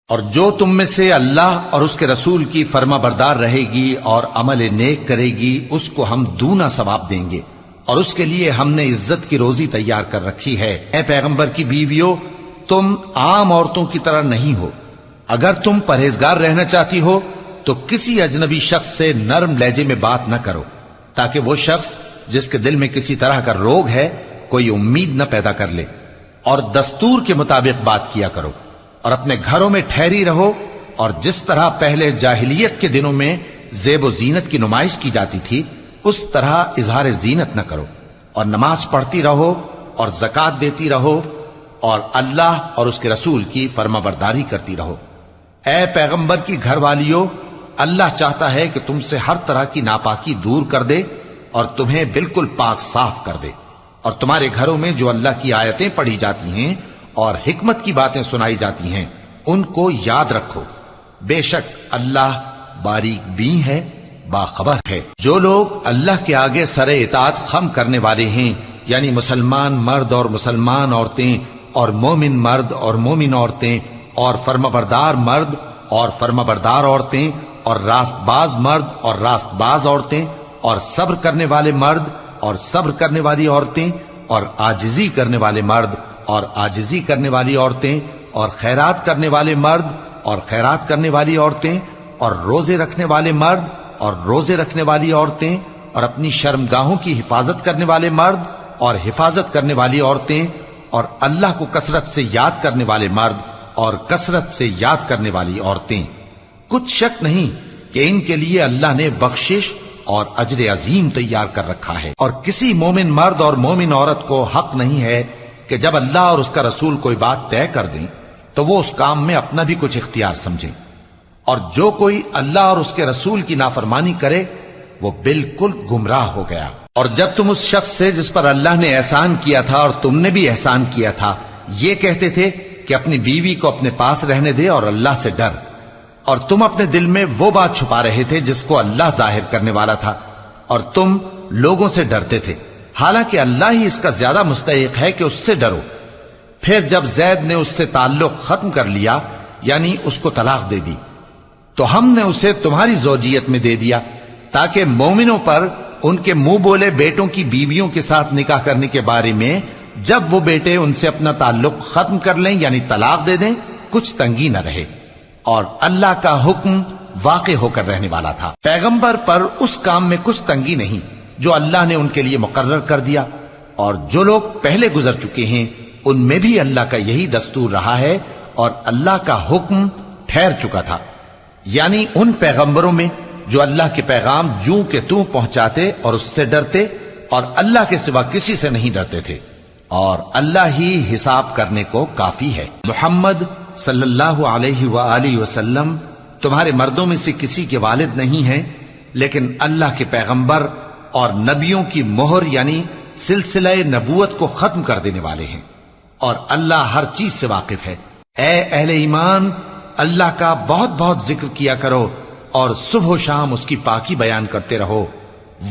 اور جو تم میں سے اللہ اور اس کے رسول کی فرما بردار رہے گی اور عمل نیک کرے گی اس کو ہم دونا ثواب دیں گے، اور اس کے لیے ہم نے عزت کی روزی تیار کر رکھی ہے۔ اے پیغمبر کی بیویوں، تم عام عورتوں کی طرح نہیں ہو۔ اگر تم پرہیزگار رہنا چاہتی ہو تو کسی اجنبی شخص سے نرم لہجے میں بات نہ کرو، تاکہ وہ شخص جس کے دل میں کسی طرح کا روگ ہے کوئی امید نہ پیدا کر لے، اور دستور کے مطابق بات کیا کرو، اور اپنے گھروں میں ٹھہری رہو، اور جس طرح پہلے جاہلیت کے دنوں میں زیب و زینت کی نمائش کی جاتی تھی اس طرح اظہار زینت نہ کرو، اور نماز پڑھتی رہو اور زکوٰۃ دیتی رہو، اور اللہ اور اس کے رسول کی فرما برداری کرتی رہو۔ اے پیغمبر کی گھر والیوں، اللہ چاہتا ہے کہ تم سے ہر طرح کی ناپاکی دور کر دے اور تمہیں بالکل پاک صاف کر دے، اور تمہارے گھروں میں جو اللہ کی آیتیں پڑھی جاتی ہیں اور حکمت کی باتیں سنائی جاتی ہیں ان کو یاد رکھو، بے شک اللہ باریک بین ہے، باخبر ہے۔ جو لوگ اللہ کے آگے سر اطاعت خم کرنے والے ہیں، یعنی مسلمان مرد اور مسلمان عورتیں اور مومن مرد اور مومن عورتیں اور فرمانبردار مرد اور فرمانبردار عورتیں اور راست باز مرد اور راست باز عورتیں اور صبر کرنے والے مرد اور صبر کرنے والی عورتیں اور عاجزی کرنے والے مرد اور عاجزی کرنے والی عورتیں اور خیرات کرنے والے مرد اور خیرات کرنے والی عورتیں اور روزے رکھنے والے مرد اور روزے رکھنے والی عورتیں اور اپنی شرمگاہوں کی حفاظت کرنے والے مرد اور حفاظت کرنے والی عورتیں اور اللہ کو کثرت سے یاد کرنے والے مرد اور کثرت سے یاد کرنے والی عورتیں۔ کچھ شک نہیں کہ ان کے لیے اللہ نے بخشش اور اجر عظیم تیار کر رکھا ہے، اور کسی مومن مرد اور مومن عورت کو حق نہیں ہے کہ جب اللہ اور اس کا رسول کوئی بات طے کر دیں تو وہ اس کام میں اپنا بھی کچھ اختیار سمجھیں، اور جو کوئی اللہ اور اس کے رسول کی نافرمانی کرے وہ بالکل گمراہ ہو گیا۔ اور جب تم اس شخص سے جس پر اللہ نے احسان کیا تھا اور تم نے بھی احسان کیا تھا یہ کہتے تھے کہ اپنی بیوی کو اپنے پاس رہنے دے اور اللہ سے ڈر، اور تم اپنے دل میں وہ بات چھپا رہے تھے جس کو اللہ ظاہر کرنے والا تھا، اور تم لوگوں سے ڈرتے تھے، حالانکہ اللہ ہی اس کا زیادہ مستحق ہے کہ اس سے ڈرو۔ پھر جب زید نے اس سے تعلق ختم کر لیا یعنی اس کو طلاق دے دی تو ہم نے اسے تمہاری زوجیت میں دے دیا تاکہ مومنوں پر ان کے منہ بولے بیٹوں کی بیویوں کے ساتھ نکاح کرنے کے بارے میں جب وہ بیٹے ان سے اپنا تعلق ختم کر لیں یعنی طلاق دے دیں کچھ تنگی نہ رہے، اور اللہ کا حکم واقع ہو کر رہنے والا تھا۔ پیغمبر پر اس کام میں کچھ تنگی نہیں جو اللہ نے ان کے لیے مقرر کر دیا، اور جو لوگ پہلے گزر چکے ہیں ان میں بھی اللہ کا یہی دستور رہا ہے، اور اللہ کا حکم ٹھہر چکا تھا، یعنی ان پیغمبروں میں جو اللہ کے پیغام جوں کہ توں پہنچاتے اور اس سے ڈرتے اور اللہ کے سوا کسی سے نہیں ڈرتے تھے، اور اللہ ہی حساب کرنے کو کافی ہے۔ محمد صلی اللہ علیہ وآلہ وسلم تمہارے مردوں میں سے کسی کے والد نہیں ہیں، لیکن اللہ کے پیغمبر اور نبیوں کی مہر یعنی سلسلہ نبوت کو ختم کر دینے والے ہیں، اور اللہ ہر چیز سے واقف ہے۔ اے اہل ایمان، اللہ کا بہت بہت ذکر کیا کرو اور صبح و شام اس کی پاکی بیان کرتے رہو،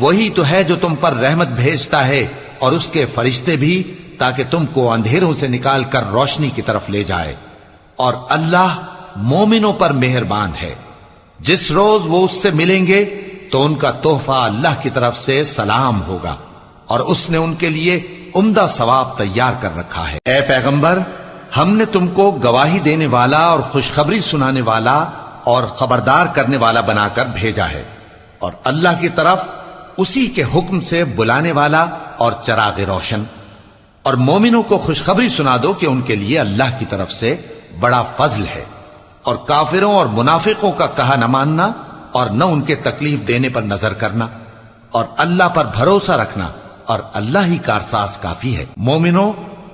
وہی تو ہے جو تم پر رحمت بھیجتا ہے اور اس کے فرشتے بھی، تاکہ تم کو اندھیروں سے نکال کر روشنی کی طرف لے جائے، اور اللہ مومنوں پر مہربان ہے۔ جس روز وہ اس سے ملیں گے تو ان کا تحفہ اللہ کی طرف سے سلام ہوگا، اور اس نے ان کے لیے عمدہ ثواب تیار کر رکھا ہے۔ اے پیغمبر، ہم نے تم کو گواہی دینے والا اور خوشخبری سنانے والا اور خبردار کرنے والا بنا کر بھیجا ہے، اور اللہ کی طرف اسی کے حکم سے بلانے والا اور چراغ روشن، اور مومنوں کو خوشخبری سنا دو کہ ان کے لیے اللہ کی طرف سے بڑا فضل ہے، اور کافروں اور منافقوں کا کہا نہ ماننا اور نہ ان کے تکلیف دینے پر نظر کرنا، اور اللہ پر بھروسہ رکھنا، اور اللہ ہی کارساز کافی ہے۔ مومنوں،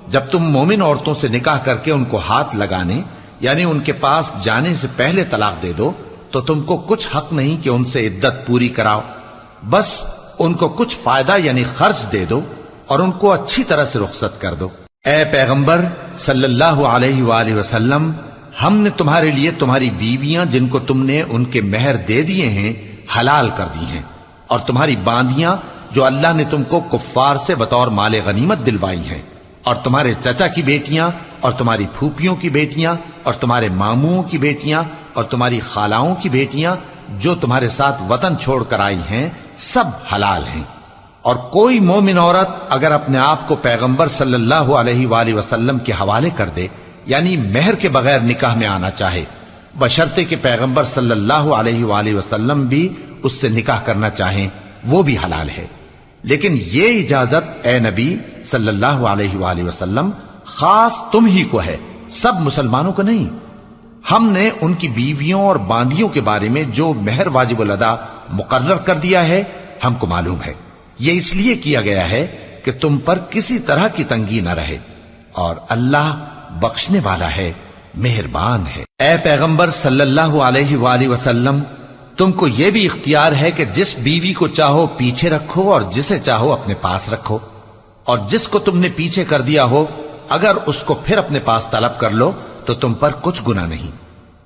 جب تم مومن عورتوں سے نکاح کر کے ان کو ہاتھ لگانے یعنی ان کے پاس جانے سے پہلے طلاق دے دو تو تم کو کچھ حق نہیں کہ ان سے عدت پوری کراؤ، بس ان کو کچھ فائدہ یعنی خرچ دے دو اور ان کو اچھی طرح سے رخصت کر دو۔ اے پیغمبر صلی اللہ علیہ وآلہ وسلم، ہم نے تمہارے لیے تمہاری بیویاں جن کو تم نے ان کے مہر دے دیے ہیں حلال کر دی ہیں، اور تمہاری باندیاں جو اللہ نے تم کو کفار سے بطور مال غنیمت دلوائی ہیں، اور تمہارے چچا کی بیٹیاں اور تمہاری پھوپھیوں کی بیٹیاں اور تمہارے ماموں کی بیٹیاں اور تمہاری خالاؤں کی بیٹیاں جو تمہارے ساتھ وطن چھوڑ کر آئی ہیں سب حلال ہیں۔ اور کوئی مومن عورت اگر اپنے آپ کو پیغمبر صلی اللہ علیہ وآلہ وسلم کے حوالے کر دے، یعنی مہر کے بغیر نکاح میں آنا چاہے، بشرطے کہ پیغمبر صلی اللہ علیہ وآلہ وسلم بھی اس سے نکاح کرنا چاہیں، وہ بھی حلال ہے۔ لیکن یہ اجازت اے نبی صلی اللہ علیہ وآلہ وسلم خاص تم ہی کو ہے، سب مسلمانوں کو نہیں۔ ہم نے ان کی بیویوں اور باندیوں کے بارے میں جو مہر واجب الادا مقرر کر دیا ہے ہم کو معلوم ہے، یہ اس لیے کیا گیا ہے کہ تم پر کسی طرح کی تنگی نہ رہے، اور اللہ بخشنے والا ہے، مہربان ہے۔ اے پیغمبر صلی اللہ علیہ وآلہ وسلم، تم کو یہ بھی اختیار ہے کہ جس بیوی کو چاہو پیچھے رکھو اور جسے چاہو اپنے پاس رکھو، اور جس کو تم نے پیچھے کر دیا ہو اگر اس کو پھر اپنے پاس طلب کر لو تو تم پر کچھ گناہ نہیں۔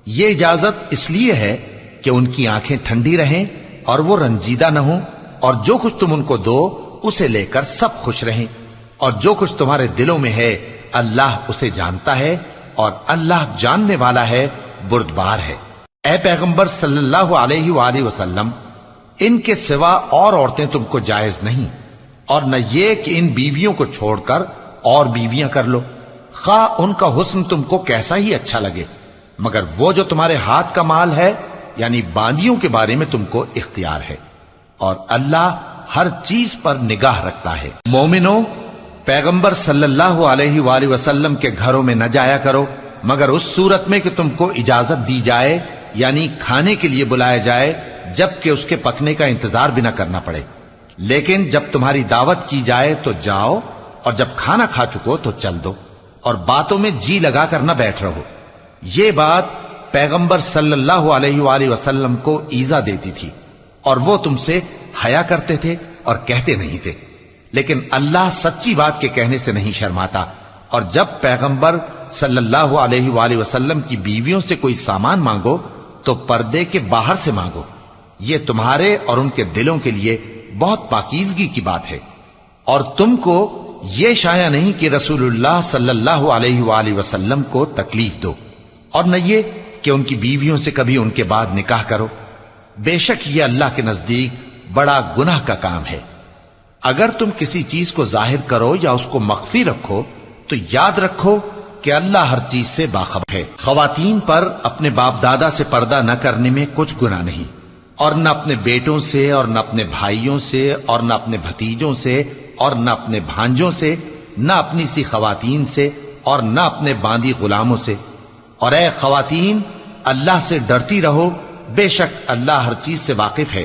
یہ اجازت اس لیے ہے کہ ان کی آنکھیں ٹھنڈی رہیں اور وہ رنجیدہ نہ ہوں، اور جو کچھ تم ان کو دو اسے لے کر سب خوش رہیں، اور جو کچھ تمہارے دلوں میں ہے اللہ اسے جانتا ہے، اور اللہ جاننے والا ہے، بردبار ہے۔ اے پیغمبر صلی اللہ علیہ وآلہ وسلم، ان کے سوا اور عورتیں تم کو جائز نہیں، اور نہ یہ کہ ان بیویوں کو چھوڑ کر اور بیویاں کر لو، خواہ ان کا حسن تم کو کیسا ہی اچھا لگے، مگر وہ جو تمہارے ہاتھ کا مال ہے یعنی باندیوں کے بارے میں تم کو اختیار ہے، اور اللہ ہر چیز پر نگاہ رکھتا ہے۔ مومنو، پیغمبر صلی اللہ علیہ وآلہ وسلم کے گھروں میں نہ جایا کرو مگر اس صورت میں کہ تم کو اجازت دی جائے، یعنی کھانے کے لیے بلایا جائے جبکہ اس کے پکنے کا انتظار بھی نہ کرنا پڑے۔ لیکن جب تمہاری دعوت کی جائے تو جاؤ، اور جب کھانا کھا چکو تو چل دو، اور باتوں میں جی لگا کر نہ بیٹھ رہو۔ یہ بات پیغمبر صلی اللہ علیہ وآلہ وسلم کو ایذا دیتی تھی، اور وہ تم سے حیا کرتے تھے اور کہتے نہیں تھے، لیکن اللہ سچی بات کے کہنے سے نہیں شرماتا، اور جب پیغمبر صلی اللہ علیہ وآلہ وسلم کی بیویوں سے کوئی سامان مانگو تو پردے کے باہر سے مانگو، یہ تمہارے اور ان کے دلوں کے لیے بہت پاکیزگی کی بات ہے۔ اور تم کو یہ شایع نہیں کہ رسول اللہ صلی اللہ علیہ وآلہ وسلم کو تکلیف دو، اور نہ یہ کہ ان کی بیویوں سے کبھی ان کے بعد نکاح کرو، بے شک یہ اللہ کے نزدیک بڑا گناہ کا کام ہے۔ اگر تم کسی چیز کو ظاہر کرو یا اس کو مخفی رکھو تو یاد رکھو کہ اللہ ہر چیز سے باخبر ہے۔ خواتین پر اپنے باپ دادا سے پردہ نہ کرنے میں کچھ گناہ نہیں، اور نہ اپنے بیٹوں سے اور نہ اپنے بھائیوں سے اور نہ اپنے بھتیجوں سے اور نہ اپنے بھانجوں سے، نہ اپنی سی خواتین سے اور نہ اپنے باندی غلاموں سے۔ اور اے خواتین، اللہ سے ڈرتی رہو، بے شک اللہ ہر چیز سے واقف ہے۔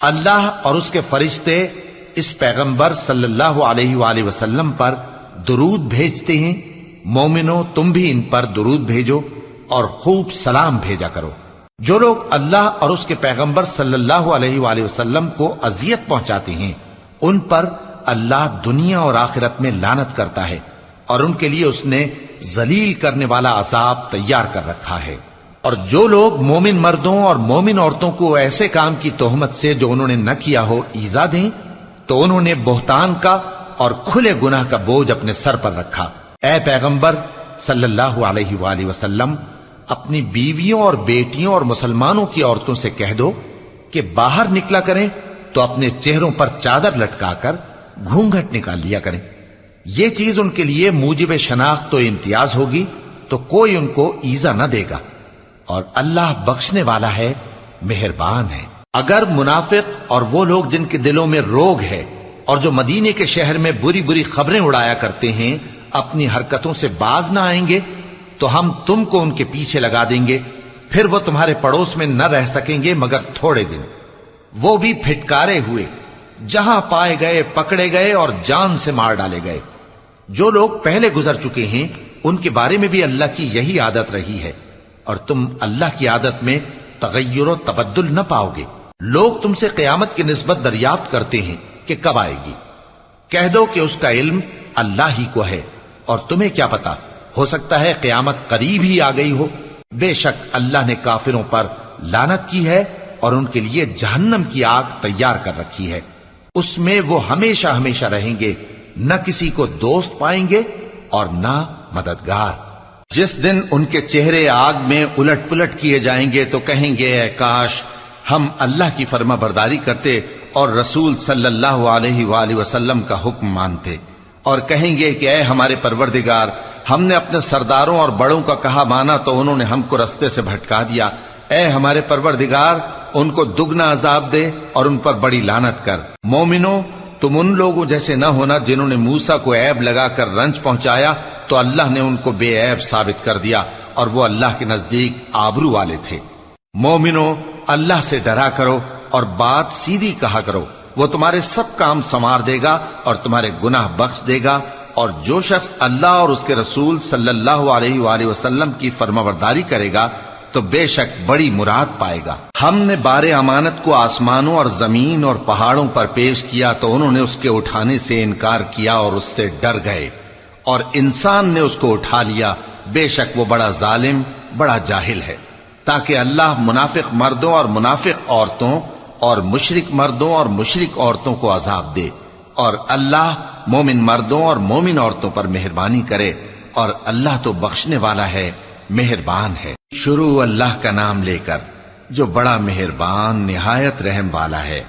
اللہ اور اس کے فرشتے اس پیغمبر صلی اللہ علیہ وآلہ وسلم پر درود بھیجتے ہیں، مومنو تم بھی ان پر درود بھیجو اور خوب سلام بھیجا کرو۔ جو لوگ اللہ اور اس کے پیغمبر صلی اللہ علیہ وآلہ وسلم کو اذیت پہنچاتے ہیں ان پر اللہ دنیا اور آخرت میں لعنت کرتا ہے، اور ان کے لیے اس نے ذلیل کرنے والا عذاب تیار کر رکھا ہے۔ اور جو لوگ مومن مردوں اور مومن عورتوں کو ایسے کام کی تہمت سے جو انہوں نے نہ کیا ہو ایذا دیں تو انہوں نے بہتان کا اور کھلے گناہ کا بوجھ اپنے سر پر رکھا۔ اے پیغمبر صلی اللہ علیہ وآلہ وسلم، اپنی بیویوں اور بیٹیوں اور مسلمانوں کی عورتوں سے کہہ دو کہ باہر نکلا کریں تو اپنے چہروں پر چادر لٹکا کر گھونگھٹ نکال لیا کریں، یہ چیز ان کے لیے موجب شناخت و امتیاز ہوگی تو کوئی ان کو ایذا نہ دے گا، اور اللہ بخشنے والا ہے، مہربان ہے۔ اگر منافق اور وہ لوگ جن کے دلوں میں روگ ہے اور جو مدینے کے شہر میں بری بری خبریں اڑایا کرتے ہیں اپنی حرکتوں سے باز نہ آئیں گے تو ہم تم کو ان کے پیچھے لگا دیں گے، پھر وہ تمہارے پڑوس میں نہ رہ سکیں گے مگر تھوڑے دن، وہ بھی پھٹکارے ہوئے، جہاں پائے گئے پکڑے گئے اور جان سے مار ڈالے گئے۔ جو لوگ پہلے گزر چکے ہیں ان کے بارے میں بھی اللہ کی یہی عادت رہی ہے، اور تم اللہ کی عادت میں تغیر و تبدل نہ پاؤ گے۔ لوگ تم سے قیامت کی نسبت دریافت کرتے ہیں کہ کب آئے گی، کہہ دو کہ اس کا علم اللہ ہی کو ہے، اور تمہیں کیا پتا، ہو سکتا ہے قیامت قریب ہی آ گئی ہو۔ بے شک اللہ نے کافروں پر لعنت کی ہے اور ان کے لیے جہنم کی آگ تیار کر رکھی ہے، اس میں وہ ہمیشہ ہمیشہ رہیں گے، نہ کسی کو دوست پائیں گے اور نہ مددگار۔ جس دن ان کے چہرے آگ میں الٹ پلٹ کیے جائیں گے تو کہیں گے اے کاش ہم اللہ کی فرما برداری کرتے اور رسول صلی اللہ علیہ وآلہ وسلم کا حکم مانتے، اور کہیں گے کہ اے ہمارے پروردگار، ہم نے اپنے سرداروں اور بڑوں کا کہا مانا تو انہوں نے ہم کو رستے سے بھٹکا دیا۔ اے ہمارے پروردگار، ان کو دگنا عذاب دے اور ان پر بڑی لعنت کر۔ مومنو، تم ان لوگوں جیسے نہ ہونا جنہوں نے موسیٰ کو عیب لگا کر رنج پہنچایا تو اللہ نے ان کو بے عیب ثابت کر دیا اور وہ اللہ کے نزدیک آبرو والے تھے۔ مومنو، اللہ سے ڈرا کرو اور بات سیدھی کہا کرو، وہ تمہارے سب کام سنوار دے گا اور تمہارے گناہ بخش دے گا، اور جو شخص اللہ اور اس کے رسول صلی اللہ علیہ وآلہ وسلم کی فرمانبرداری کرے گا تو بے شک بڑی مراد پائے گا۔ ہم نے بار امانت کو آسمانوں اور زمین اور پہاڑوں پر پیش کیا تو انہوں نے اس کے اٹھانے سے انکار کیا اور اس سے ڈر گئے، اور انسان نے اس کو اٹھا لیا، بے شک وہ بڑا ظالم، بڑا جاہل ہے۔ تاکہ اللہ منافق مردوں اور منافق عورتوں اور مشرک مردوں اور مشرک عورتوں کو عذاب دے، اور اللہ مومن مردوں اور مومن عورتوں پر مہربانی کرے، اور اللہ تو بخشنے والا ہے، مہربان ہے۔ شروع اللہ کا نام لے کر جو بڑا مہربان نہایت رحم والا ہے۔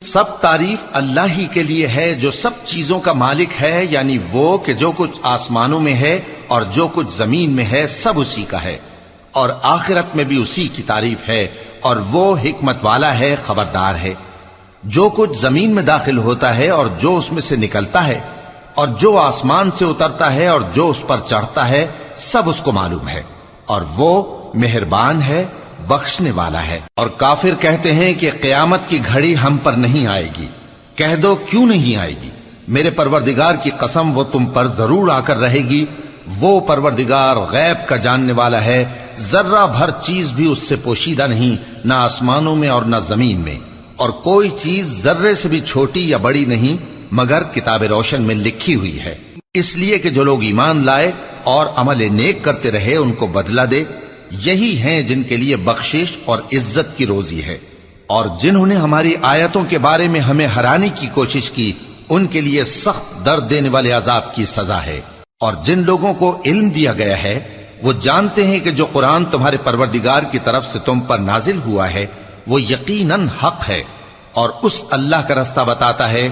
سب تعریف اللہ ہی کے لیے ہے جو سب چیزوں کا مالک ہے، یعنی وہ کہ جو کچھ آسمانوں میں ہے اور جو کچھ زمین میں ہے سب اسی کا ہے، اور آخرت میں بھی اسی کی تعریف ہے، اور وہ حکمت والا ہے، خبردار ہے۔ جو کچھ زمین میں داخل ہوتا ہے اور جو اس میں سے نکلتا ہے، اور جو آسمان سے اترتا ہے اور جو اس پر چڑھتا ہے، سب اس کو معلوم ہے، اور وہ مہربان ہے، بخشنے والا ہے۔ اور کافر کہتے ہیں کہ قیامت کی گھڑی ہم پر نہیں آئے گی۔ کہہ دو کیوں نہیں آئے گی؟ میرے پروردگار کی قسم وہ تم پر ضرور آ کر رہے گی۔ وہ پروردگار غیب کا جاننے والا ہے، ذرہ بھر چیز بھی اس سے پوشیدہ نہیں، نہ آسمانوں میں اور نہ زمین میں، اور کوئی چیز ذرے سے بھی چھوٹی یا بڑی نہیں مگر کتاب روشن میں لکھی ہوئی ہے، اس لیے کہ جو لوگ ایمان لائے اور عمل نیک کرتے رہے ان کو بدلہ دے۔ یہی ہیں جن کے لیے بخشش اور عزت کی روزی ہے، اور جنہوں نے ہماری آیتوں کے بارے میں ہمیں ہرانے کی کوشش کی ان کے لیے سخت درد دینے والے عذاب کی سزا ہے۔ اور جن لوگوں کو علم دیا گیا ہے وہ جانتے ہیں کہ جو قرآن تمہارے پروردگار کی طرف سے تم پر نازل ہوا ہے وہ یقیناً حق ہے، اور اس اللہ کا رستہ بتاتا ہے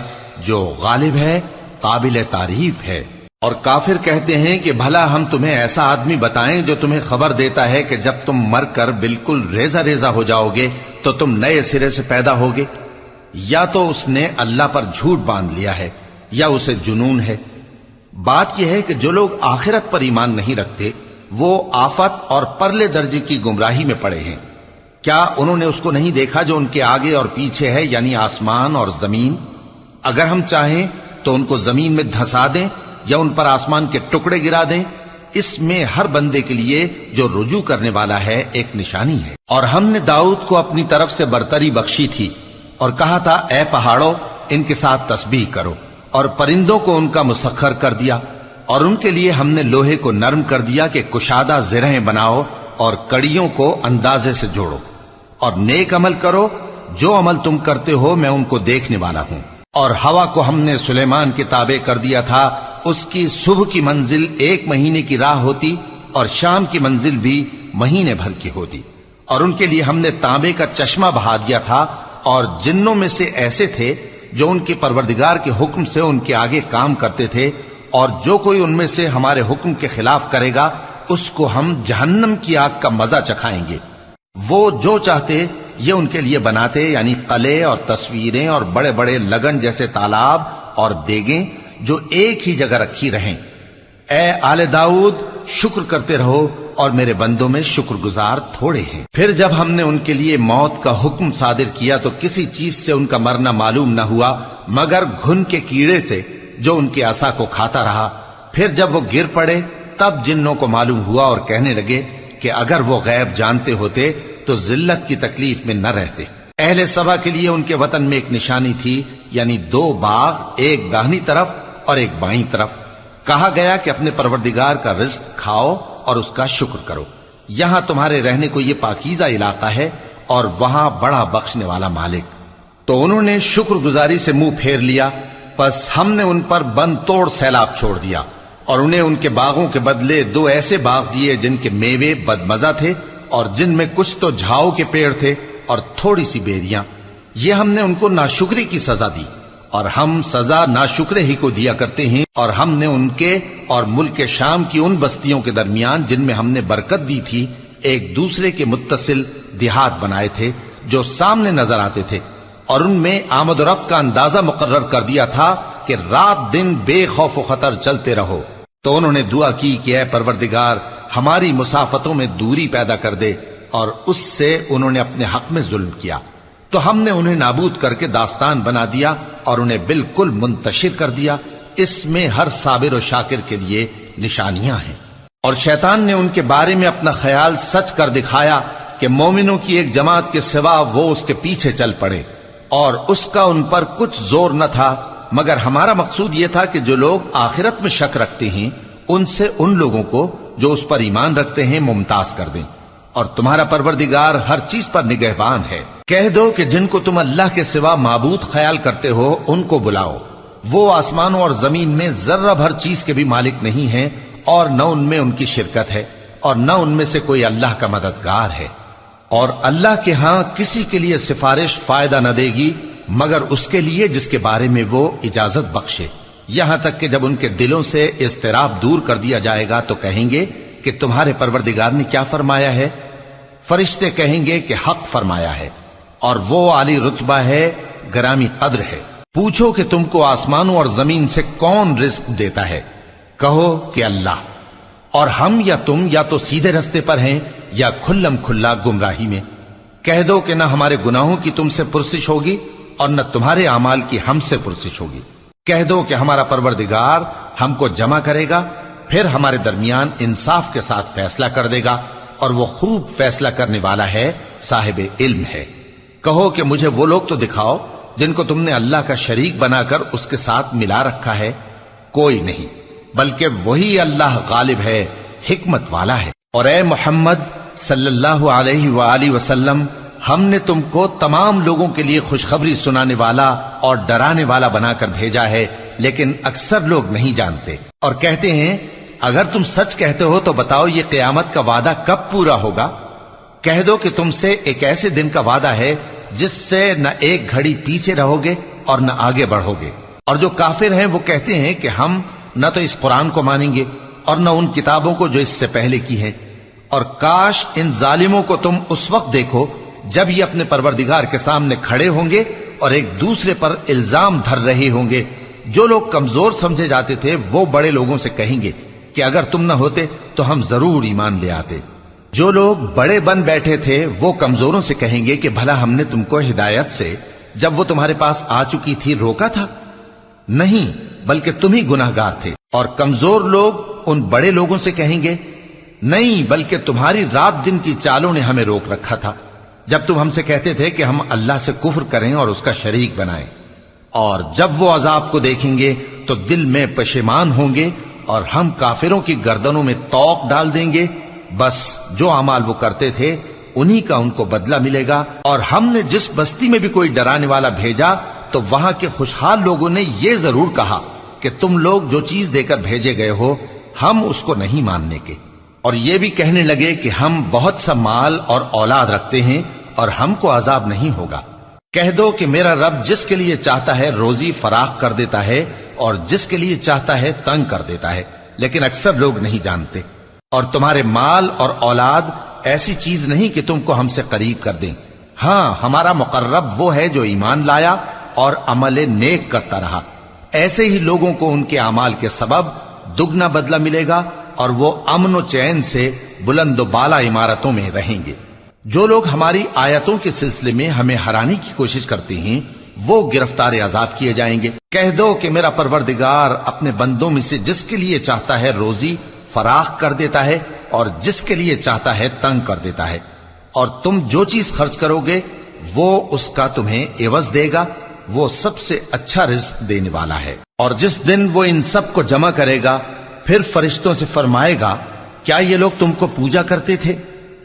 جو غالب ہے، قابل تعریف ہے۔ اور کافر کہتے ہیں کہ بھلا ہم تمہیں ایسا آدمی بتائیں جو تمہیں خبر دیتا ہے کہ جب تم مر کر بالکل ریزہ ریزہ ہو جاؤ گے تو تم نئے سرے سے پیدا ہوگے؟ یا تو اس نے اللہ پر جھوٹ باندھ لیا ہے یا اسے جنون ہے۔ بات یہ ہے کہ جو لوگ آخرت پر ایمان نہیں رکھتے وہ آفت اور پرلے درجے کی گمراہی میں پڑے ہیں۔ کیا انہوں نے اس کو نہیں دیکھا جو ان کے آگے اور پیچھے ہے، یعنی آسمان اور زمین؟ اگر ہم چاہیں تو ان کو زمین میں دھسا دیں یا ان پر آسمان کے ٹکڑے گرا دیں، اس میں ہر بندے کے لیے جو رجوع کرنے والا ہے ایک نشانی ہے۔ اور ہم نے داؤد کو اپنی طرف سے برتری بخشی تھی اور کہا تھا اے پہاڑوں ان کے ساتھ تسبیح کرو، اور پرندوں کو ان کا مسخر کر دیا، اور ان کے لیے ہم نے لوہے کو نرم کر دیا کہ کشادہ زرہیں بناؤ اور کڑیوں کو اندازے سے جوڑو، اور نیک عمل کرو، جو عمل تم کرتے ہو میں ان کو دیکھنے والا ہوں۔ اور ہوا کو ہم نے سلیمان کے تابع کر دیا تھا، اس کی صبح کی منزل 1 مہینے کی راہ ہوتی اور شام کی منزل بھی مہینے بھر کی ہوتی۔ اور ان کے لیے ہم نے تانبے کا چشمہ بہا دیا تھا، اور جنوں میں سے ایسے تھے جو ان کے پروردگار کے حکم سے ان کے آگے کام کرتے تھے، اور جو کوئی ان میں سے ہمارے حکم کے خلاف کرے گا اس کو ہم جہنم کی آگ کا مزہ چکھائیں گے۔ وہ جو چاہتے یہ ان کے لیے بناتے، یعنی قلعے اور تصویریں اور بڑے بڑے لگن جیسے تالاب اور دیگیں جو ایک ہی جگہ رکھی رہیں۔ اے آل داؤد، شکر کرتے رہو اور میرے بندوں میں شکر گزار تھوڑے ہیں۔ پھر جب ہم نے ان کے لیے موت کا حکم صادر کیا تو کسی چیز سے ان کا مرنا معلوم نہ ہوا مگر گھن کے کیڑے سے جو ان کے عصا کو کھاتا رہا۔ پھر جب وہ گر پڑے تب جنوں کو معلوم ہوا اور کہنے لگے کہ اگر وہ غیب جانتے ہوتے تو ذلت کی تکلیف میں نہ رہتے۔ اہل سبا کے لیے ان کے وطن میں ایک نشانی تھی، یعنی 2 باغ، ایک داہنی طرف اور ایک بائیں طرف۔ کہا گیا کہ اپنے پروردگار کا رزق کھاؤ اور اس کا شکر کرو، یہاں تمہارے رہنے کو یہ پاکیزہ علاقہ ہے اور وہاں بڑا بخشنے والا مالک۔ تو انہوں نے شکر گزاری سے منہ پھیر لیا، پس ہم نے ان پر بند توڑ سیلاب چھوڑ دیا، اور انہیں ان کے باغوں کے بدلے 2 ایسے باغ دیے جن کے میوے بدمزہ تھے اور جن میں کچھ تو جھاؤ کے پیڑ تھے اور تھوڑی سی بیریاں۔ یہ ہم نے ان کو ناشکری کی سزا دی، اور ہم سزا ناشکرے ہی کو دیا کرتے ہیں۔ اور ہم نے ان کے اور ملک شام کی ان بستیوں کے درمیان جن میں ہم نے برکت دی تھی ایک دوسرے کے متصل دیہات بنائے تھے جو سامنے نظر آتے تھے، اور ان میں آمد و رفت کا اندازہ مقرر کر دیا تھا کہ رات دن بے خوف و خطر چلتے رہو۔ تو انہوں نے دعا کی کہ اے پروردگار ہماری مسافتوں میں دوری پیدا کر دے، اور اس سے انہوں نے اپنے حق میں ظلم کیا، تو ہم نے انہیں نابود کر کے داستان بنا دیا اور انہیں بالکل منتشر کر دیا۔ اس میں ہر صابر و شاکر کے لیے نشانیاں ہیں۔ اور شیطان نے ان کے بارے میں اپنا خیال سچ کر دکھایا کہ مومنوں کی ایک جماعت کے سوا وہ اس کے پیچھے چل پڑے، اور اس کا ان پر کچھ زور نہ تھا، مگر ہمارا مقصود یہ تھا کہ جو لوگ آخرت میں شک رکھتے ہیں ان سے ان لوگوں کو جو اس پر ایمان رکھتے ہیں ممتاز کر دیں، اور تمہارا پروردگار ہر چیز پر نگہبان ہے۔ کہہ دو کہ جن کو تم اللہ کے سوا معبود خیال کرتے ہو ان کو بلاؤ، وہ آسمانوں اور زمین میں ذرہ بھر چیز کے بھی مالک نہیں ہیں، اور نہ ان میں ان کی شرکت ہے، اور نہ ان میں سے کوئی اللہ کا مددگار ہے، اور اللہ کے ہاں کسی کے لیے سفارش فائدہ نہ دے گی مگر اس کے لیے جس کے بارے میں وہ اجازت بخشے، یہاں تک کہ جب ان کے دلوں سے اضطراب دور کر دیا جائے گا تو کہیں گے کہ تمہارے پروردگار نے کیا فرمایا ہے؟ فرشتے کہیں گے کہ حق فرمایا ہے، اور وہ عالی رتبہ ہے، گرامی قدر ہے۔ پوچھو کہ تم کو آسمانوں اور زمین سے کون رزق دیتا ہے؟ کہو کہ اللہ، اور ہم یا تم یا تو سیدھے رستے پر ہیں یا کھلم کھلا گمراہی میں۔ کہہ دو کہ نہ ہمارے گناہوں کی تم سے پرسش ہوگی اور نہ تمہارے اعمال کی ہم سے پرسش ہوگی۔ کہہ دو کہ ہمارا پروردگار ہم کو جمع کرے گا، پھر ہمارے درمیان انصاف کے ساتھ فیصلہ کر دے گا، اور وہ خوب فیصلہ کرنے والا ہے، صاحب علم ہے۔ کہو کہ مجھے وہ لوگ تو دکھاؤ جن کو تم نے اللہ کا شریک بنا کر اس کے ساتھ ملا رکھا ہے۔ کوئی نہیں، بلکہ وہی اللہ غالب ہے، حکمت والا ہے۔ اور اے محمد صلی اللہ علیہ وآلہ وسلم، ہم نے تم کو تمام لوگوں کے لیے خوشخبری سنانے والا اور ڈرانے والا بنا کر بھیجا ہے، لیکن اکثر لوگ نہیں جانتے، اور کہتے ہیں اگر تم سچ کہتے ہو تو بتاؤ یہ قیامت کا وعدہ کب پورا ہوگا؟ کہہ دو کہ تم سے ایک ایسے دن کا وعدہ ہے جس سے نہ ایک گھڑی پیچھے رہو گے اور نہ آگے بڑھو گے۔ اور جو کافر ہیں وہ کہتے ہیں کہ ہم نہ تو اس قرآن کو مانیں گے اور نہ ان کتابوں کو جو اس سے پہلے کی ہیں، اور کاش ان ظالموں کو تم اس وقت دیکھو جب یہ اپنے پروردگار کے سامنے کھڑے ہوں گے اور ایک دوسرے پر الزام دھر رہے ہوں گے۔ جو لوگ کمزور سمجھے جاتے تھے وہ بڑے لوگوں سے کہیں گے کہ اگر تم نہ ہوتے تو ہم ضرور ایمان لے آتے۔ جو لوگ بڑے بن بیٹھے تھے وہ کمزوروں سے کہیں گے کہ بھلا ہم نے تم کو ہدایت سے جب وہ تمہارے پاس آ چکی تھی روکا تھا؟ نہیں، بلکہ تم ہی گناہگار تھے۔ اور کمزور لوگ ان بڑے لوگوں سے کہیں گے نہیں، بلکہ تمہاری رات دن کی چالوں نے ہمیں روک رکھا تھا جب تم ہم سے کہتے تھے کہ ہم اللہ سے کفر کریں اور اس کا شریک بنائیں۔ اور جب وہ عذاب کو دیکھیں گے تو دل میں پشیمان ہوں گے، اور ہم کافروں کی گردنوں میں طوق ڈال دیں گے، بس جو اعمال وہ کرتے تھے انہی کا ان کو بدلہ ملے گا۔ اور ہم نے جس بستی میں بھی کوئی ڈرانے والا بھیجا تو وہاں کے خوشحال لوگوں نے یہ ضرور کہا کہ تم لوگ جو چیز دے کر بھیجے گئے ہو ہم اس کو نہیں ماننے کے، اور یہ بھی کہنے لگے کہ ہم بہت سا مال اور اولاد رکھتے ہیں اور ہم کو عذاب نہیں ہوگا۔ کہہ دو کہ میرا رب جس کے لیے چاہتا ہے روزی فراخ کر دیتا ہے اور جس کے لیے چاہتا ہے تنگ کر دیتا ہے، لیکن اکثر لوگ نہیں جانتے۔ اور تمہارے مال اور اولاد ایسی چیز نہیں کہ تم کو ہم سے قریب کر دیں، ہاں ہمارا مقرب وہ ہے جو ایمان لایا اور عمل نیک کرتا رہا۔ ایسے ہی لوگوں کو ان کے اعمال کے سبب دگنا بدلہ ملے گا، اور وہ امن و چین سے بلند و بالا عمارتوں میں رہیں گے۔ جو لوگ ہماری آیتوں کے سلسلے میں ہمیں ہرانے کی کوشش کرتے ہیں وہ گرفتار عذاب کیے جائیں گے۔ کہہ دو کہ میرا پروردگار اپنے بندوں میں سے جس کے لیے چاہتا ہے روزی فراخ کر دیتا ہے اور جس کے لیے چاہتا ہے تنگ کر دیتا ہے، اور تم جو چیز خرچ کرو گے وہ اس کا تمہیں عوض دے گا، وہ سب سے اچھا رزق دینے والا ہے۔ اور جس دن وہ ان سب کو جمع کرے گا پھر فرشتوں سے فرمائے گا کیا یہ لوگ تم کو پوجا کرتے تھے؟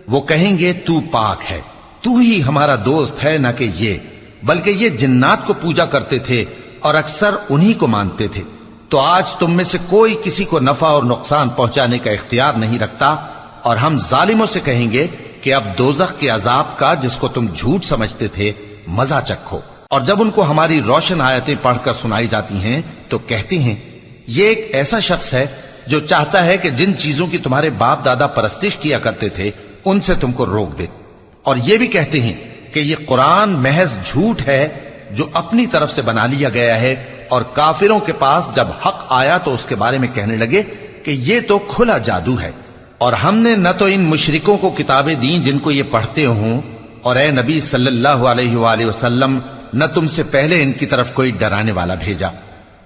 وہ کہیں گے تو پاک ہے، تو ہی ہمارا دوست ہے، نہ کہ یہ، بلکہ یہ جنات کو پوجا کرتے تھے اور اکثر انہی کو مانتے تھے۔ تو آج تم میں سے کوئی کسی کو نفع اور نقصان پہنچانے کا اختیار نہیں رکھتا، اور ہم ظالموں سے کہیں گے کہ اب دوزخ کے عذاب کا، جس کو تم جھوٹ سمجھتے تھے، مزہ چکھو۔ اور جب ان کو ہماری روشن آیتیں پڑھ کر سنائی جاتی ہیں تو کہتے ہیں یہ ایک ایسا شخص ہے جو چاہتا ہے کہ جن چیزوں کی تمہارے باپ دادا پرستش کیا کرتے تھے ان سے تم کو روک دے، اور یہ بھی کہتے ہیں کہ یہ قرآن محض جھوٹ ہے جو اپنی طرف سے بنا لیا گیا ہے، اور کافروں کے پاس جب حق آیا تو اس کے بارے میں کہنے لگے کہ یہ تو کھلا جادو ہے۔ اور ہم نے نہ تو ان مشرکوں کو کتابیں دیں جن کو یہ پڑھتے ہوں، اور اے نبی صلی اللہ علیہ وآلہ وسلم نہ تم سے پہلے ان کی طرف کوئی ڈرانے والا بھیجا،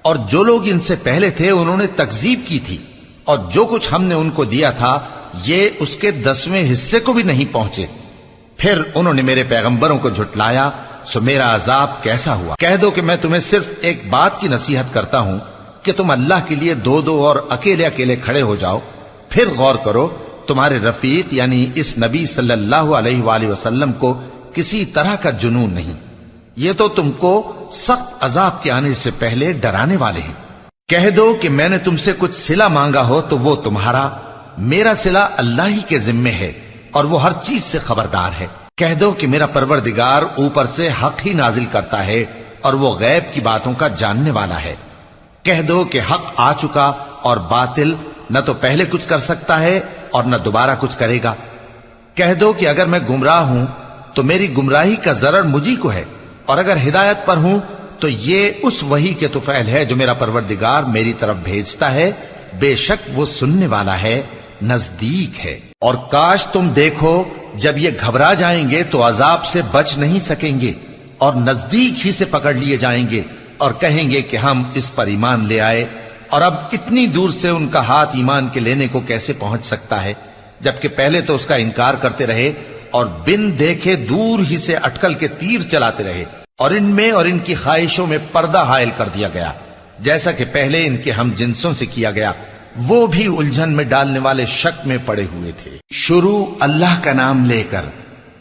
اور جو لوگ ان سے پہلے تھے انہوں نے تکذیب کی تھی، اور جو کچھ ہم نے ان کو دیا تھا یہ اس کے 10ویں حصے کو بھی نہیں پہنچے۔ پھر انہوں نے میرے پیغمبروں کو جھٹلایا، سو میرا عذاب کیسا ہوا۔ کہہ دو کہ میں تمہیں صرف ایک بات کی نصیحت کرتا ہوں کہ تم اللہ کے لیے دو دو اور اکیلے اکیلے کھڑے ہو جاؤ، پھر غور کرو تمہارے رفیق یعنی اس نبی صلی اللہ علیہ وآلہ وسلم کو کسی طرح کا جنون نہیں، یہ تو تم کو سخت عذاب کے آنے سے پہلے ڈرانے والے ہیں۔ کہہ دو کہ میں نے تم سے کچھ صلہ مانگا ہو تو وہ تمہارا، میرا صلہ اللہ ہی کے ذمے ہے، اور وہ ہر چیز سے خبردار ہے۔ کہہ دو کہ میرا پروردگار اوپر سے حق ہی نازل کرتا ہے، اور وہ غیب کی باتوں کا جاننے والا ہے۔ کہہ دو کہ حق آ چکا، اور باطل نہ تو پہلے کچھ کر سکتا ہے اور نہ دوبارہ کچھ کرے گا۔ کہہ دو کہ اگر میں گمراہ ہوں تو میری گمراہی کا ضرر مجھی کو ہے، اور اگر ہدایت پر ہوں تو یہ اس وحی کے طفیل ہے جو میرا پروردگار میری طرف بھیجتا ہے، بے شک وہ سننے والا ہے، نزدیک ہے۔ اور کاش تم دیکھو جب یہ گھبرا جائیں گے تو عذاب سے بچ نہیں سکیں گے، اور نزدیک ہی سے پکڑ لیے جائیں گے، اور کہیں گے کہ ہم اس پر ایمان لے آئے، اور اب اتنی دور سے ان کا ہاتھ ایمان کے لینے کو کیسے پہنچ سکتا ہے، جبکہ پہلے تو اس کا انکار کرتے رہے اور بن دیکھے دور ہی سے اٹکل کے تیر چلاتے رہے، اور ان میں اور ان کی خواہشوں میں پردہ حائل کر دیا گیا، جیسا کہ پہلے ان کے ہم جنسوں سے کیا گیا، وہ بھی الجھن میں ڈالنے والے شک میں پڑے ہوئے تھے۔ شروع اللہ کا نام لے کر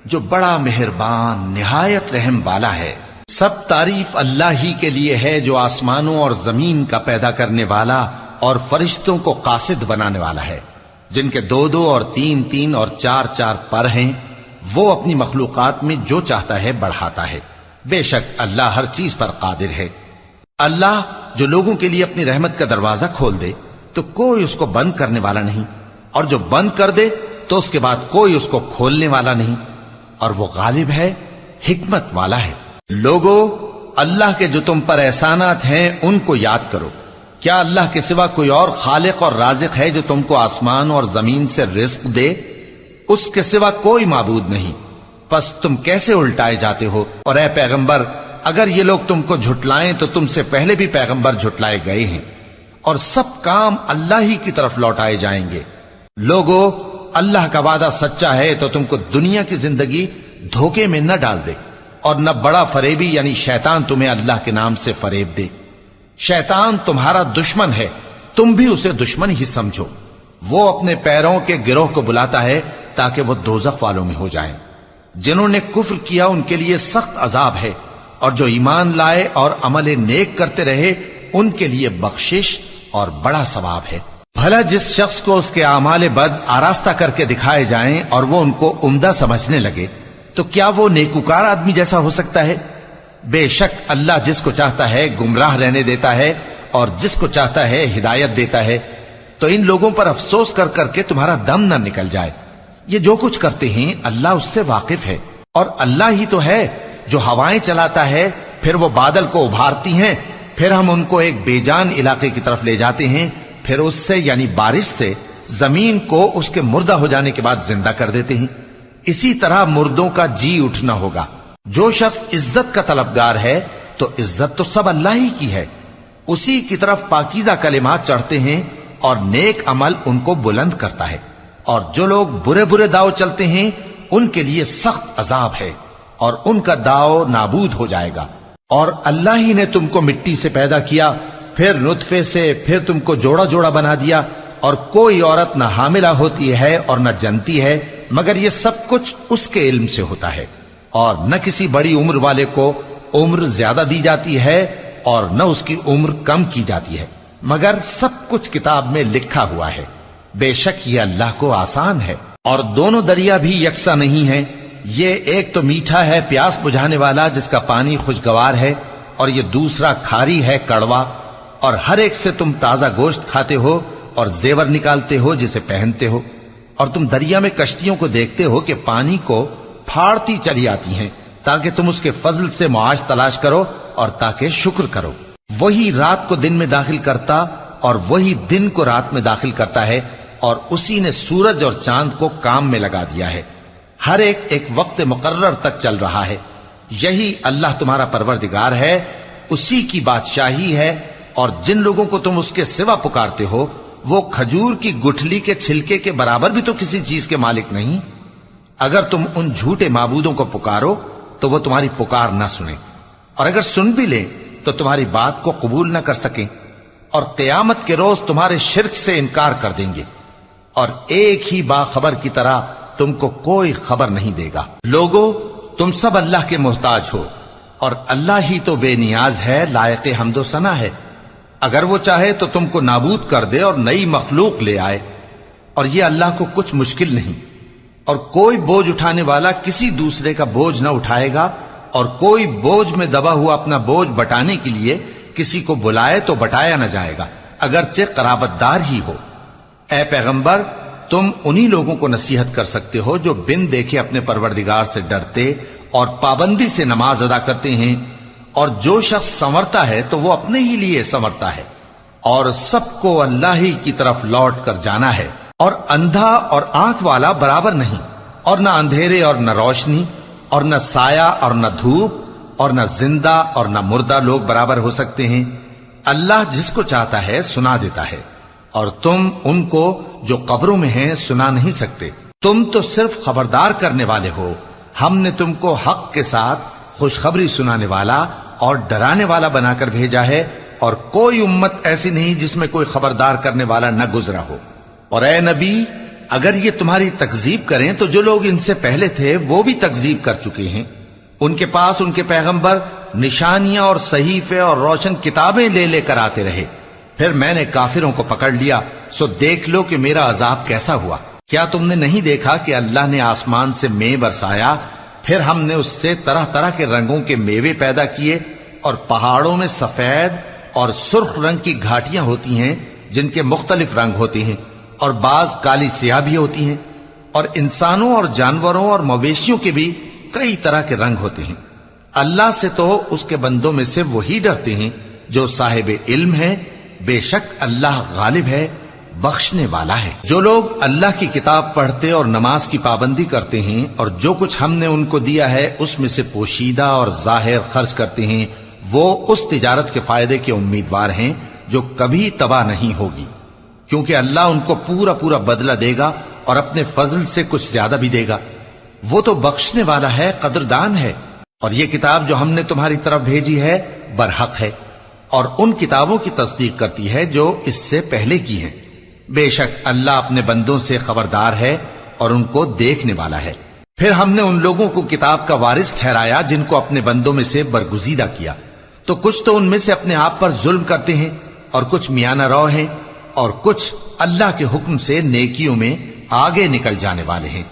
جو بڑا مہربان نہایت رحم والا ہے۔ سب تعریف اللہ ہی کے لیے ہے جو آسمانوں اور زمین کا پیدا کرنے والا اور فرشتوں کو قاصد بنانے والا ہے، جن کے 2 اور 3 اور 4 پر ہیں، وہ اپنی مخلوقات میں جو چاہتا ہے بڑھاتا ہے، بے شک اللہ ہر چیز پر قادر ہے۔ اللہ جو لوگوں کے لیے اپنی رحمت کا دروازہ کھول دے تو کوئی اس کو بند کرنے والا نہیں، اور جو بند کر دے تو اس کے بعد کوئی اس کو کھولنے والا نہیں، اور وہ غالب ہے، حکمت والا ہے۔ لوگو، اللہ کے جو تم پر احسانات ہیں ان کو یاد کرو۔ کیا اللہ کے سوا کوئی اور خالق اور رازق ہے جو تم کو آسمان اور زمین سے رزق دے؟ اس کے سوا کوئی معبود نہیں، پس تم کیسے الٹائے جاتے ہو؟ اور اے پیغمبر، اگر یہ لوگ تم کو جھٹلائیں تو تم سے پہلے بھی پیغمبر جھٹلائے گئے ہیں، اور سب کام اللہ ہی کی طرف لوٹائے جائیں گے۔ لوگو، اللہ کا وعدہ سچا ہے تو تم کو دنیا کی زندگی دھوکے میں نہ ڈال دے، اور نہ بڑا فریبی یعنی شیطان تمہیں اللہ کے نام سے فریب دے۔ شیطان تمہارا دشمن ہے، تم بھی اسے دشمن ہی سمجھو۔ وہ اپنے پیروں کے گروہ کو بلاتا ہے تاکہ وہ دوزخ والوں میں ہو جائیں۔ جنہوں نے کفر کیا ان کے لیے سخت عذاب ہے، اور جو ایمان لائے اور عمل نیک کرتے رہے ان کے لیے بخشش اور بڑا ثواب ہے۔ بھلا جس شخص کو اس کے اعمال بد آراستہ کر کے دکھائے جائیں اور وہ ان کو عمدہ سمجھنے لگے تو کیا وہ نیکوکار آدمی جیسا ہو سکتا ہے؟ بے شک اللہ جس کو چاہتا ہے گمراہ رہنے دیتا ہے اور جس کو چاہتا ہے ہدایت دیتا ہے۔ تو ان لوگوں پر افسوس کر کر کے تمہارا دم نہ نکل جائے، یہ جو کچھ کرتے ہیں اللہ اس سے واقف ہے، اور اللہ ہی تو ہے جو ہوائیں چلاتا ہے، پھر وہ بادل کو ابھارتی ہیں، پھر ہم ان کو ایک بے جان علاقے کی طرف لے جاتے ہیں، پھر اس سے یعنی بارش سے زمین کو اس کے مردہ ہو جانے کے بعد زندہ کر دیتے ہیں۔ اسی طرح مردوں کا جی اٹھنا ہوگا۔ جو شخص عزت کا طلبگار ہے تو عزت تو سب اللہ ہی کی ہے، اسی کی طرف پاکیزہ کلمات چڑھتے ہیں اور نیک عمل ان کو بلند کرتا ہے، اور جو لوگ برے برے داؤ چلتے ہیں ان کے لیے سخت عذاب ہے، اور ان کا داؤ نابود ہو جائے گا۔ اور اللہ ہی نے تم کو مٹی سے پیدا کیا، پھر نطفے سے، پھر تم کو جوڑا جوڑا بنا دیا، اور کوئی عورت نہ حاملہ ہوتی ہے اور نہ جنتی ہے مگر یہ سب کچھ اس کے علم سے ہوتا ہے، اور نہ کسی بڑی عمر والے کو عمر زیادہ دی جاتی ہے اور نہ اس کی عمر کم کی جاتی ہے، مگر سب کچھ کتاب میں لکھا ہوا ہے، بے شک یہ اللہ کو آسان ہے۔ اور دونوں دریا بھی یکساں نہیں ہیں، یہ ایک تو میٹھا ہے پیاس بجھانے والا جس کا پانی خوشگوار ہے، اور یہ دوسرا کھاری ہے کڑوا، اور ہر ایک سے تم تازہ گوشت کھاتے ہو اور زیور نکالتے ہو جسے پہنتے ہو، اور تم دریا میں کشتیوں کو دیکھتے ہو کہ پانی کو پھاڑتی چلی آتی ہیں تاکہ تم اس کے فضل سے معاش تلاش کرو اور تاکہ شکر کرو۔ وہی رات کو دن میں داخل کرتا اور وہی دن کو رات میں داخل کرتا ہے، اور اسی نے سورج اور چاند کو کام میں لگا دیا ہے، ہر ایک ایک وقت مقرر تک چل رہا ہے۔ یہی اللہ تمہارا پروردگار ہے، اسی کی بادشاہی ہے، اور جن لوگوں کو تم اس کے سوا پکارتے ہو وہ کھجور کی گٹھلی کے چھلکے کے برابر بھی تو کسی چیز کے مالک نہیں۔ اگر تم ان جھوٹے معبودوں کو پکارو تو وہ تمہاری پکار نہ سنیں، اور اگر سن بھی لیں تو تمہاری بات کو قبول نہ کر سکیں، اور قیامت کے روز تمہارے شرک سے انکار کر دیں گے، اور ایک ہی باخبر کی طرح تم کو کوئی خبر نہیں دے گا۔ لوگو، تم سب اللہ کے محتاج ہو، اور اللہ ہی تو بے نیاز ہے، لائق حمد و ثنا ہے۔ اگر وہ چاہے تو تم کو نابود کر دے اور نئی مخلوق لے آئے، اور یہ اللہ کو کچھ مشکل نہیں۔ اور کوئی بوجھ اٹھانے والا کسی دوسرے کا بوجھ نہ اٹھائے گا، اور کوئی بوجھ میں دبا ہوا اپنا بوجھ بٹانے کے لیے کسی کو بلائے تو بٹایا نہ جائے گا، اگرچہ قرابت دار ہی ہو۔ اے پیغمبر، تم انہی لوگوں کو نصیحت کر سکتے ہو جو بن دیکھے اپنے پروردگار سے ڈرتے اور پابندی سے نماز ادا کرتے ہیں، اور جو شخص سنورتا ہے تو وہ اپنے ہی لیے سنورتا ہے، اور سب کو اللہ ہی کی طرف لوٹ کر جانا ہے۔ اور اندھا اور آنکھ والا برابر نہیں، اور نہ اندھیرے اور نہ روشنی، اور نہ سایہ اور نہ دھوپ، اور نہ زندہ اور نہ مردہ لوگ برابر ہو سکتے ہیں۔ اللہ جس کو چاہتا ہے سنا دیتا ہے، اور تم ان کو جو قبروں میں ہیں سنا نہیں سکتے۔ تم تو صرف خبردار کرنے والے ہو، ہم نے تم کو حق کے ساتھ خوشخبری سنانے والا اور ڈرانے والا بنا کر بھیجا ہے، اور کوئی امت ایسی نہیں جس میں کوئی خبردار کرنے والا نہ گزرا ہو۔ اور اے نبی، اگر یہ تمہاری تکذیب کریں تو جو لوگ ان سے پہلے تھے وہ بھی تکذیب کر چکے ہیں۔ ان کے پاس ان کے پیغمبر نشانیاں اور صحیفے اور روشن کتابیں لے لے کر آتے رہے، پھر میں نے کافروں کو پکڑ لیا، سو دیکھ لو کہ میرا عذاب کیسا ہوا۔ کیا تم نے نہیں دیکھا کہ اللہ نے آسمان سے مے برسایا، پھر ہم نے اس سے طرح طرح کے رنگوں کے میوے پیدا کیے، اور پہاڑوں میں سفید اور سرخ رنگ کی گھاٹیاں ہوتی ہیں جن کے مختلف رنگ ہوتے ہیں، اور بعض کالی سیاہ بھی ہوتی ہیں، اور انسانوں اور جانوروں اور مویشیوں کے بھی کئی طرح کے رنگ ہوتے ہیں۔ اللہ سے تو اس کے بندوں میں سے وہی ڈرتے ہیں جو صاحب علم ہے، بے شک اللہ غالب ہے، بخشنے والا ہے۔ جو لوگ اللہ کی کتاب پڑھتے اور نماز کی پابندی کرتے ہیں اور جو کچھ ہم نے ان کو دیا ہے اس میں سے پوشیدہ اور ظاہر خرچ کرتے ہیں، وہ اس تجارت کے فائدے کے امیدوار ہیں جو کبھی تباہ نہیں ہوگی، کیونکہ اللہ ان کو پورا پورا بدلہ دے گا اور اپنے فضل سے کچھ زیادہ بھی دے گا۔ وہ تو بخشنے والا ہے، قدردان ہے۔ اور یہ کتاب جو ہم نے تمہاری طرف بھیجی ہے برحق ہے، اور ان کتابوں کی تصدیق کرتی ہے جو اس سے پہلے کی ہیں۔ بے شک اللہ اپنے بندوں سے خبردار ہے اور ان کو دیکھنے والا ہے۔ پھر ہم نے ان لوگوں کو کتاب کا وارث ٹھہرایا جن کو اپنے بندوں میں سے برگزیدہ کیا، تو کچھ تو ان میں سے اپنے آپ پر ظلم کرتے ہیں، اور کچھ میانہ رو ہیں، اور کچھ اللہ کے حکم سے نیکیوں میں آگے نکل جانے والے ہیں۔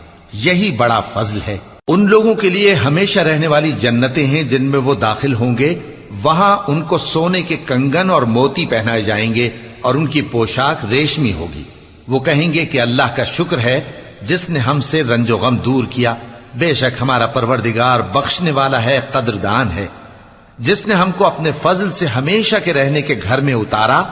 یہی بڑا فضل ہے۔ ان لوگوں کے لیے ہمیشہ رہنے والی جنتیں ہیں جن میں وہ داخل ہوں گے، وہاں ان کو سونے کے کنگن اور موتی پہنائے جائیں گے، اور ان کی پوشاک ریشمی ہوگی۔ وہ کہیں گے کہ اللہ کا شکر ہے جس نے ہم سے رنج و غم دور کیا، بے شک ہمارا پروردگار بخشنے والا ہے، قدردان ہے۔ جس نے ہم کو اپنے فضل سے ہمیشہ کے رہنے کے گھر میں اتارا،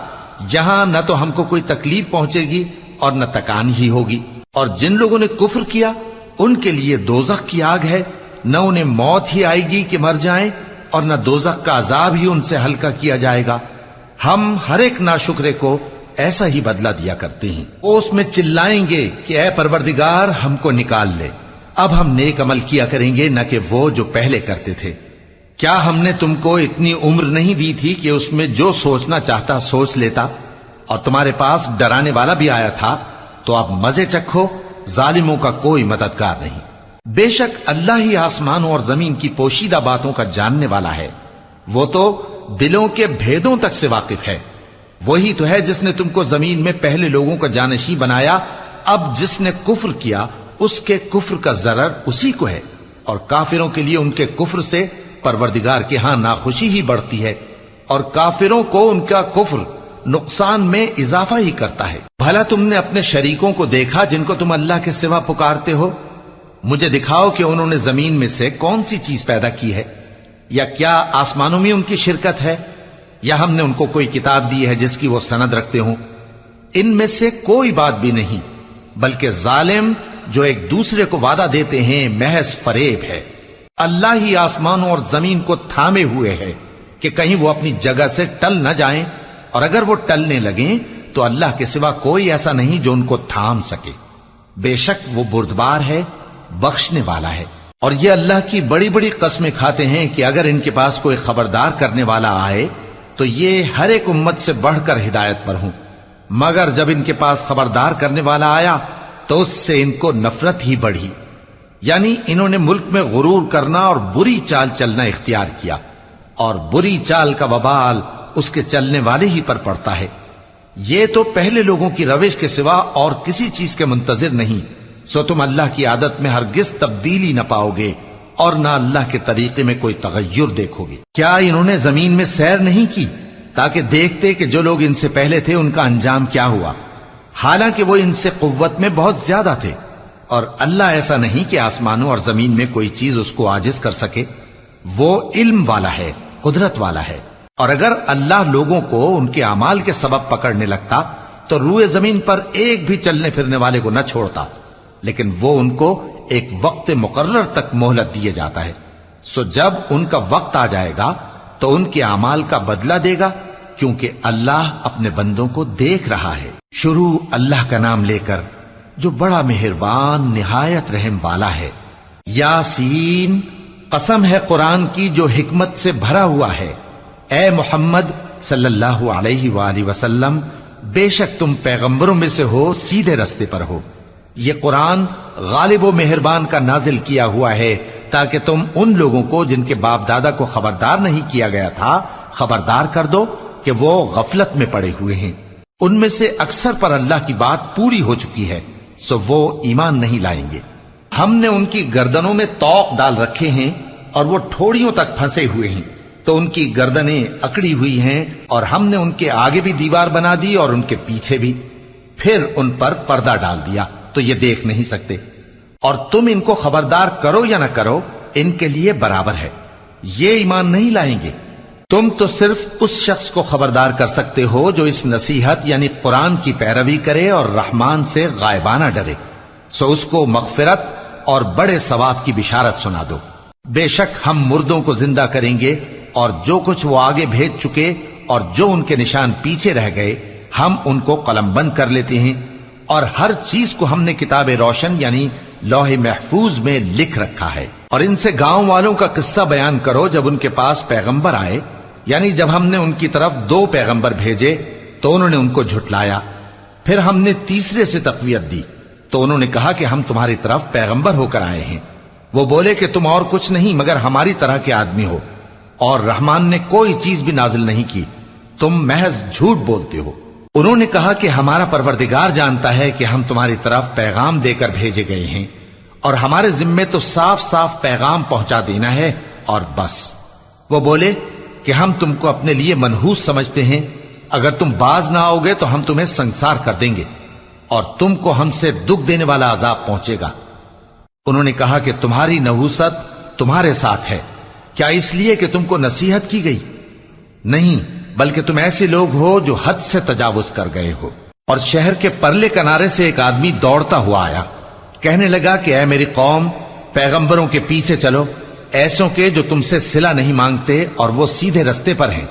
یہاں نہ تو ہم کو کوئی تکلیف پہنچے گی اور نہ تکان ہی ہوگی۔ اور جن لوگوں نے کفر کیا ان کے لیے دوزخ کی آگ ہے، نہ انہیں موت ہی آئے گی کہ مر جائیں، اور نہ دوزخ کا عذاب ہی ان سے ہلکا کیا جائے گا۔ ہم ہر ایک ناشکرے کو ایسا ہی بدلہ دیا کرتے ہیں۔ وہ اس میں چلائیں گے کہ اے پروردگار ہم کو نکال لے، اب ہم نیک عمل کیا کریں گے نہ کہ وہ جو پہلے کرتے تھے۔ کیا ہم نے تم کو اتنی عمر نہیں دی تھی کہ اس میں جو سوچنا چاہتا سوچ لیتا، اور تمہارے پاس ڈرانے والا بھی آیا تھا؟ تو اب مزے چکھو، ظالموں کا کوئی مددگار نہیں۔ بے شک اللہ ہی آسمانوں اور زمین کی پوشیدہ باتوں کا جاننے والا ہے، وہ تو دلوں کے بھیدوں تک سے واقف ہے۔ وہی تو ہے جس نے تم کو زمین میں پہلے لوگوں کا جانشین بنایا. اب جس نے کفر کیا اس کے کفر کا ضرر اسی کو ہے، اور کافروں کے لیے ان کے کفر سے پروردگار کے ہاں ناخوشی ہی بڑھتی ہے، اور کافروں کو ان کا کفر نقصان میں اضافہ ہی کرتا ہے. بھلا تم نے اپنے شریکوں کو دیکھا جن کو تم اللہ کے سوا پکارتے ہو؟ مجھے دکھاؤ کہ انہوں نے زمین میں سے کون سی چیز پیدا کی ہے، یا کیا آسمانوں میں ان کی شرکت ہے، یا ہم نے ان کو کوئی کتاب دی ہے جس کی وہ سند رکھتے ہوں؟ ان میں سے کوئی بات بھی نہیں، بلکہ ظالم جو ایک دوسرے کو وعدہ دیتے ہیں محض فریب ہے. اللہ ہی آسمانوں اور زمین کو تھامے ہوئے ہے کہ کہیں وہ اپنی جگہ سے ٹل نہ جائیں، اور اگر وہ ٹلنے لگیں تو اللہ کے سوا کوئی ایسا نہیں جو ان کو تھام سکے. بے شک وہ بردبار ہے، بخشنے والا ہے. اور یہ اللہ کی بڑی بڑی قسمیں کھاتے ہیں کہ اگر ان کے پاس کوئی خبردار کرنے والا آئے تو یہ ہر ایک امت سے بڑھ کر ہدایت پر ہوں، مگر جب ان کے پاس خبردار کرنے والا آیا تو اس سے ان کو نفرت ہی بڑھی. یعنی انہوں نے ملک میں غرور کرنا اور بری چال چلنا اختیار کیا، اور بری چال کا وبال اس کے چلنے والے ہی پر پڑتا ہے. یہ تو پہلے لوگوں کی روش کے سوا اور کسی چیز کے منتظر نہیں، سو تم اللہ کی عادت میں ہرگز تبدیلی نہ پاؤ گے اور نہ اللہ کے طریقے میں کوئی تغیر دیکھو گے. کیا انہوں نے زمین میں سیر نہیں کی تاکہ دیکھتے کہ جو لوگ ان سے پہلے تھے ان کا انجام کیا ہوا، حالانکہ وہ ان سے قوت میں بہت زیادہ تھے. اور اللہ ایسا نہیں کہ آسمانوں اور زمین میں کوئی چیز اس کو عاجز کر سکے. وہ علم والا ہے، قدرت والا ہے. اور اگر اللہ لوگوں کو ان کے اعمال کے سبب پکڑنے لگتا تو روئے زمین پر ایک بھی چلنے پھرنے والے کو نہ چھوڑتا، لیکن وہ ان کو ایک وقت مقرر تک مہلت دیے جاتا ہے. سو جب ان کا وقت آ جائے گا تو ان کے اعمال کا بدلہ دے گا، کیونکہ اللہ اپنے بندوں کو دیکھ رہا ہے. شروع اللہ کا نام لے کر جو بڑا مہربان نہایت رحم والا ہے. یاسین، قسم ہے قرآن کی جو حکمت سے بھرا ہوا ہے. اے محمد صلی اللہ علیہ وآلہ وسلم، بے شک تم پیغمبروں میں سے ہو، سیدھے رستے پر ہو. یہ قرآن غالب و مہربان کا نازل کیا ہوا ہے تاکہ تم ان لوگوں کو جن کے باپ دادا کو خبردار نہیں کیا گیا تھا خبردار کر دو کہ وہ غفلت میں پڑے ہوئے ہیں. ان میں سے اکثر پر اللہ کی بات پوری ہو چکی ہے، سو وہ ایمان نہیں لائیں گے. ہم نے ان کی گردنوں میں طوق ڈال رکھے ہیں اور وہ ٹھوڑیوں تک پھنسے ہوئے ہیں، تو ان کی گردنیں اکڑی ہوئی ہیں، اور ہم نے ان کے آگے بھی دیوار بنا دی اور ان کے پیچھے بھی، پھر ان پر پردہ ڈال دیا تو یہ دیکھ نہیں سکتے. اور تم ان کو خبردار کرو یا نہ کرو ان کے لیے برابر ہے، یہ ایمان نہیں لائیں گے. تم تو صرف اس شخص کو خبردار کر سکتے ہو جو اس نصیحت یعنی قرآن کی پیروی کرے اور رحمان سے غائبانہ ڈرے، سو اس کو مغفرت اور بڑے ثواب کی بشارت سنا دو. بے شک ہم مردوں کو زندہ کریں گے، اور جو کچھ وہ آگے بھیج چکے اور جو ان کے نشان پیچھے رہ گئے ہم ان کو قلم بند کر لیتے ہیں. اور ہر چیز کو ہم نے کتاب روشن یعنی لوح محفوظ میں لکھ رکھا ہے. اور ان سے گاؤں والوں کا قصہ بیان کرو جب ان کے پاس پیغمبر آئے، یعنی جب ہم نے ان کی طرف 2 پیغمبر بھیجے تو انہوں نے ان کو جھٹلایا، پھر ہم نے تیسرے سے تقویت دی تو انہوں نے کہا کہ ہم تمہاری طرف پیغمبر ہو کر آئے ہیں. وہ بولے کہ تم اور کچھ نہیں مگر ہماری طرح کے آدمی ہو، اور رحمان نے کوئی چیز بھی نازل نہیں کی، تم محض جھوٹ بولتے ہو. انہوں نے کہا کہ ہمارا پروردگار جانتا ہے کہ ہم تمہاری طرف پیغام دے کر بھیجے گئے ہیں، اور ہمارے ذمے تو صاف صاف پیغام پہنچا دینا ہے اور بس. وہ بولے کہ ہم تم کو اپنے لیے منحوس سمجھتے ہیں، اگر تم باز نہ آؤ گے تو ہم تمہیں سنسار کر دیں گے اور تم کو ہم سے دکھ دینے والا عذاب پہنچے گا. انہوں نے کہا کہ تمہاری نحوست تمہارے ساتھ ہے، کیا اس لیے کہ تم کو نصیحت کی گئی؟ نہیں، بلکہ تم ایسے لوگ ہو جو حد سے تجاوز کر گئے ہو. اور شہر کے پرلے کنارے سے ایک آدمی دوڑتا ہوا آیا، کہنے لگا کہ اے میری قوم، پیغمبروں کے پیچھے چلو، ایسوں کے جو تم سے صلہ نہیں مانگتے اور وہ سیدھے رستے پر ہیں.